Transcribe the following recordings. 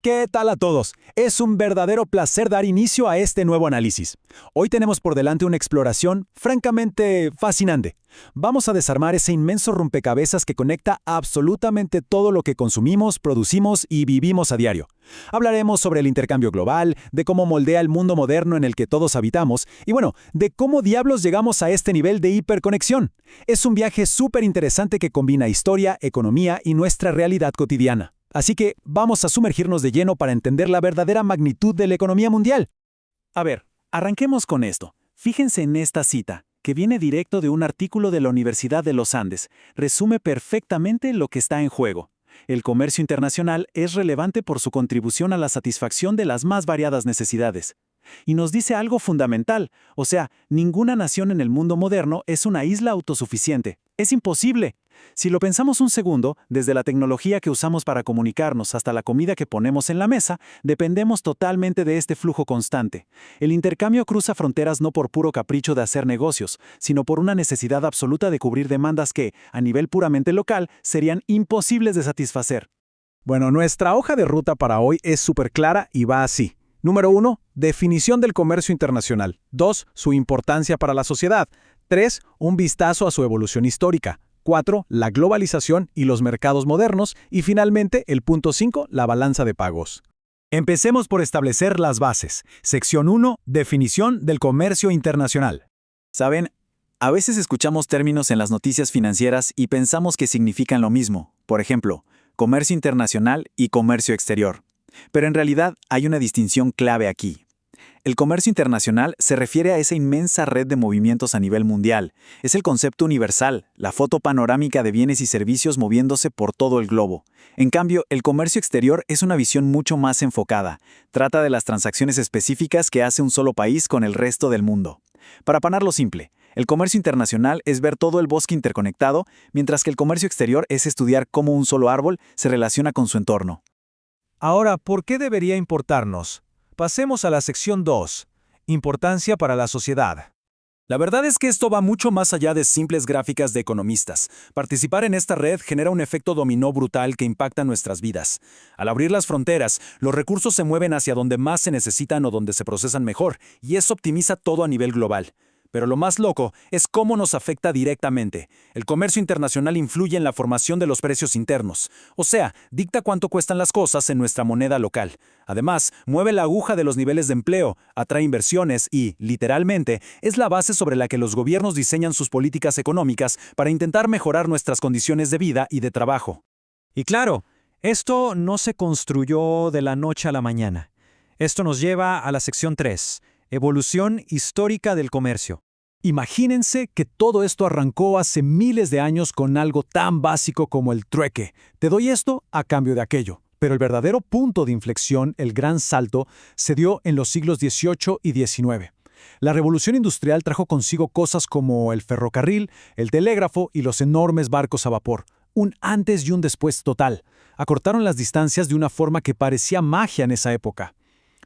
¿Qué tal a todos? Es un verdadero placer dar inicio a este nuevo análisis. Hoy tenemos por delante una exploración francamente fascinante. Vamos a desarmar ese inmenso rompecabezas que conecta absolutamente todo lo que consumimos, producimos y vivimos a diario. Hablaremos sobre el intercambio global, de cómo moldea el mundo moderno en el que todos habitamos y bueno, de cómo diablos llegamos a este nivel de hiperconexión. Es un viaje súper interesante que combina historia, economía y nuestra realidad cotidiana. Así que vamos a sumergirnos de lleno para entender la verdadera magnitud de la economía mundial. A ver, arranquemos con esto. Fíjense en esta cita, que viene directo de un artículo de la Universidad de los Andes. Resume perfectamente lo que está en juego. El comercio internacional es relevante por su contribución a la satisfacción de las más variadas necesidades. Y nos dice algo fundamental, o sea, ninguna nación en el mundo moderno es una isla autosuficiente. Es imposible. Si lo pensamos un segundo, desde la tecnología que usamos para comunicarnos hasta la comida que ponemos en la mesa, dependemos totalmente de este flujo constante. El intercambio cruza fronteras no por puro capricho de hacer negocios, sino por una necesidad absoluta de cubrir demandas que, a nivel puramente local, serían imposibles de satisfacer. Bueno, nuestra hoja de ruta para hoy es súper clara y va así. Número 1. Definición del comercio internacional. 2. Su importancia para la sociedad. 3. Un vistazo a su evolución histórica. 4. La globalización y los mercados modernos. Y finalmente, el punto 5, la balanza de pagos. Empecemos por establecer las bases. Sección 1. Definición del comercio internacional. Saben, a veces escuchamos términos en las noticias financieras y pensamos que significan lo mismo. Por ejemplo, comercio internacional y comercio exterior. Pero en realidad hay una distinción clave aquí. El comercio internacional se refiere a esa inmensa red de movimientos a nivel mundial. Es el concepto universal, la foto panorámica de bienes y servicios moviéndose por todo el globo. En cambio, el comercio exterior es una visión mucho más enfocada. Trata de las transacciones específicas que hace un solo país con el resto del mundo. Para ponerlo simple, el comercio internacional es ver todo el bosque interconectado, mientras que el comercio exterior es estudiar cómo un solo árbol se relaciona con su entorno. Ahora, ¿por qué debería importarnos? Pasemos a la sección 2. Importancia para la sociedad. La verdad es que esto va mucho más allá de simples gráficas de economistas. Participar en esta red genera un efecto dominó brutal que impacta nuestras vidas. Al abrir las fronteras, los recursos se mueven hacia donde más se necesitan o donde se procesan mejor, y eso optimiza todo a nivel global. Pero lo más loco es cómo nos afecta directamente. El comercio internacional influye en la formación de los precios internos. O sea, dicta cuánto cuestan las cosas en nuestra moneda local. Además, mueve la aguja de los niveles de empleo, atrae inversiones y, literalmente, es la base sobre la que los gobiernos diseñan sus políticas económicas para intentar mejorar nuestras condiciones de vida y de trabajo. Y claro, esto no se construyó de la noche a la mañana. Esto nos lleva a la sección 3. Evolución histórica del comercio. Imagínense que todo esto arrancó hace miles de años con algo tan básico como el trueque. Te doy esto a cambio de aquello. Pero el verdadero punto de inflexión, el gran salto, se dio en los siglos XVIII y XIX. La revolución industrial trajo consigo cosas como el ferrocarril, el telégrafo y los enormes barcos a vapor. Un antes y un después total. Acortaron las distancias de una forma que parecía magia en esa época.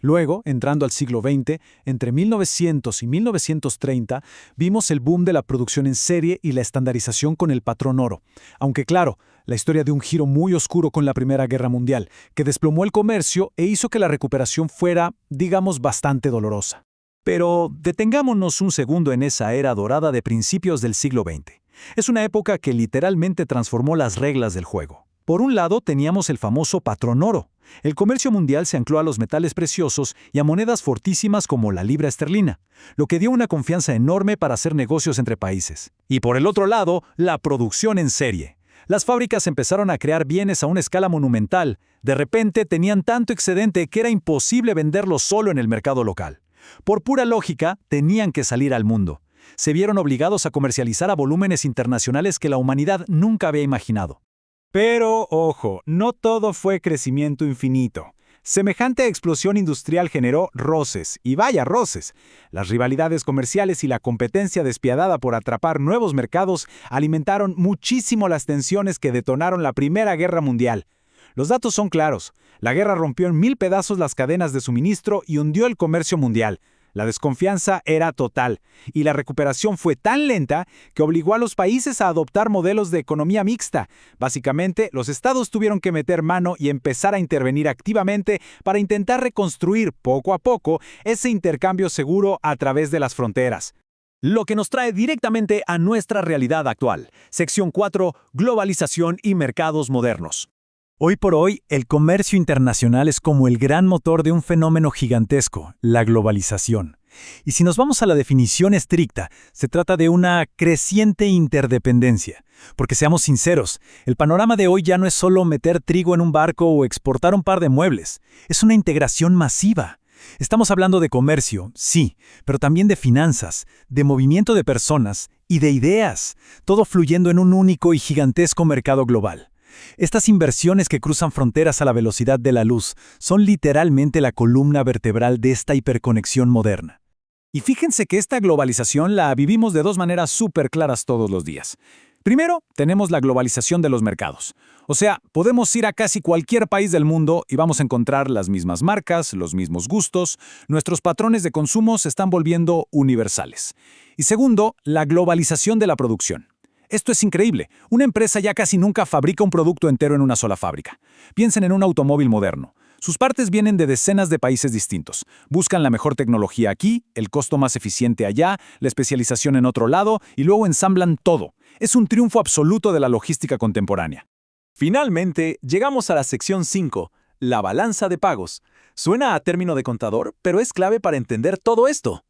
Luego, entrando al siglo XX, entre 1900 y 1930, vimos el boom de la producción en serie y la estandarización con el patrón oro. Aunque claro, la historia de un giro muy oscuro con la Primera Guerra Mundial, que desplomó el comercio e hizo que la recuperación fuera, digamos, bastante dolorosa. Pero detengámonos un segundo en esa era dorada de principios del siglo XX. Es una época que literalmente transformó las reglas del juego. Por un lado, teníamos el famoso patrón oro. El comercio mundial se ancló a los metales preciosos y a monedas fortísimas como la libra esterlina, lo que dio una confianza enorme para hacer negocios entre países. Y por el otro lado, la producción en serie. Las fábricas empezaron a crear bienes a una escala monumental. De repente tenían tanto excedente que era imposible venderlo solo en el mercado local. Por pura lógica, tenían que salir al mundo. Se vieron obligados a comercializar a volúmenes internacionales que la humanidad nunca había imaginado. Pero, ojo, no todo fue crecimiento infinito. Semejante explosión industrial generó roces, y vaya roces. Las rivalidades comerciales y la competencia despiadada por atrapar nuevos mercados alimentaron muchísimo las tensiones que detonaron la Primera Guerra Mundial. Los datos son claros. La guerra rompió en 1000 pedazos las cadenas de suministro y hundió el comercio mundial. La desconfianza era total, y la recuperación fue tan lenta que obligó a los países a adoptar modelos de economía mixta. Básicamente, los estados tuvieron que meter mano y empezar a intervenir activamente para intentar reconstruir poco a poco ese intercambio seguro a través de las fronteras. Lo que nos trae directamente a nuestra realidad actual. Sección 4. Globalización y mercados modernos. Hoy por hoy, el comercio internacional es como el gran motor de un fenómeno gigantesco, la globalización. Y si nos vamos a la definición estricta, se trata de una creciente interdependencia. Porque seamos sinceros, el panorama de hoy ya no es solo meter trigo en un barco o exportar un par de muebles. Es una integración masiva. Estamos hablando de comercio, sí, pero también de finanzas, de movimiento de personas y de ideas, todo fluyendo en un único y gigantesco mercado global. Estas inversiones que cruzan fronteras a la velocidad de la luz son literalmente la columna vertebral de esta hiperconexión moderna. Y fíjense que esta globalización la vivimos de dos maneras súper claras todos los días. Primero, tenemos la globalización de los mercados. O sea, podemos ir a casi cualquier país del mundo y vamos a encontrar las mismas marcas, los mismos gustos, nuestros patrones de consumo se están volviendo universales. Y segundo, la globalización de la producción. Esto es increíble. Una empresa ya casi nunca fabrica un producto entero en una sola fábrica. Piensen en un automóvil moderno. Sus partes vienen de decenas de países distintos. Buscan la mejor tecnología aquí, el costo más eficiente allá, la especialización en otro lado y luego ensamblan todo. Es un triunfo absoluto de la logística contemporánea. Finalmente, llegamos a la sección 5, la balanza de pagos. Suena a término de contador, pero es clave para entender todo esto.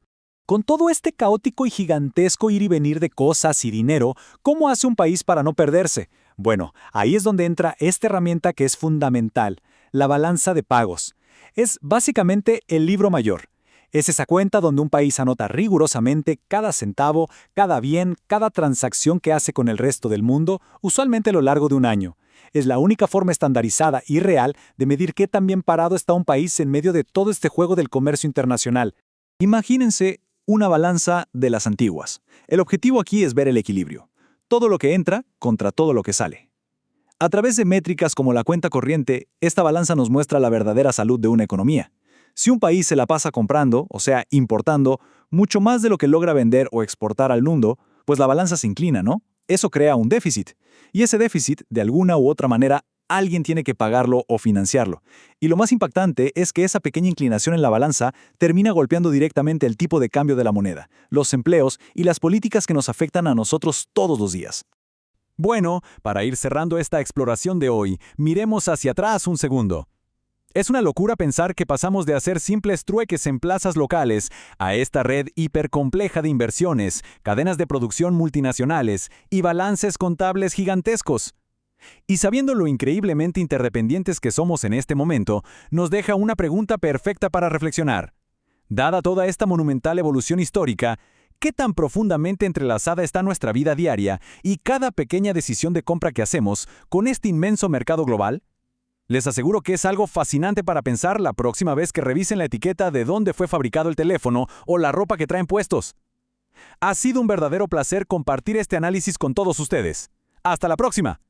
Con todo este caótico y gigantesco ir y venir de cosas y dinero, ¿cómo hace un país para no perderse? Bueno, ahí es donde entra esta herramienta que es fundamental, la balanza de pagos. Es básicamente el libro mayor. Es esa cuenta donde un país anota rigurosamente cada centavo, cada bien, cada transacción que hace con el resto del mundo, usualmente a lo largo de un año. Es la única forma estandarizada y real de medir qué tan bien parado está un país en medio de todo este juego del comercio internacional. Imagínense una balanza de las antiguas. El objetivo aquí es ver el equilibrio. Todo lo que entra contra todo lo que sale. A través de métricas como la cuenta corriente, esta balanza nos muestra la verdadera salud de una economía. Si un país se la pasa comprando, o sea, importando, mucho más de lo que logra vender o exportar al mundo, pues la balanza se inclina, ¿no? Eso crea un déficit. Y ese déficit, de alguna u otra manera, alguien tiene que pagarlo o financiarlo. Y lo más impactante es que esa pequeña inclinación en la balanza termina golpeando directamente el tipo de cambio de la moneda, los empleos y las políticas que nos afectan a nosotros todos los días. Bueno, para ir cerrando esta exploración de hoy, miremos hacia atrás un segundo. Es una locura pensar que pasamos de hacer simples trueques en plazas locales a esta red hipercompleja de inversiones, cadenas de producción multinacionales y balances contables gigantescos. Y sabiendo lo increíblemente interdependientes que somos en este momento, nos deja una pregunta perfecta para reflexionar. Dada toda esta monumental evolución histórica, ¿qué tan profundamente entrelazada está nuestra vida diaria y cada pequeña decisión de compra que hacemos con este inmenso mercado global? Les aseguro que es algo fascinante para pensar la próxima vez que revisen la etiqueta de dónde fue fabricado el teléfono o la ropa que traen puestos. Ha sido un verdadero placer compartir este análisis con todos ustedes. ¡Hasta la próxima!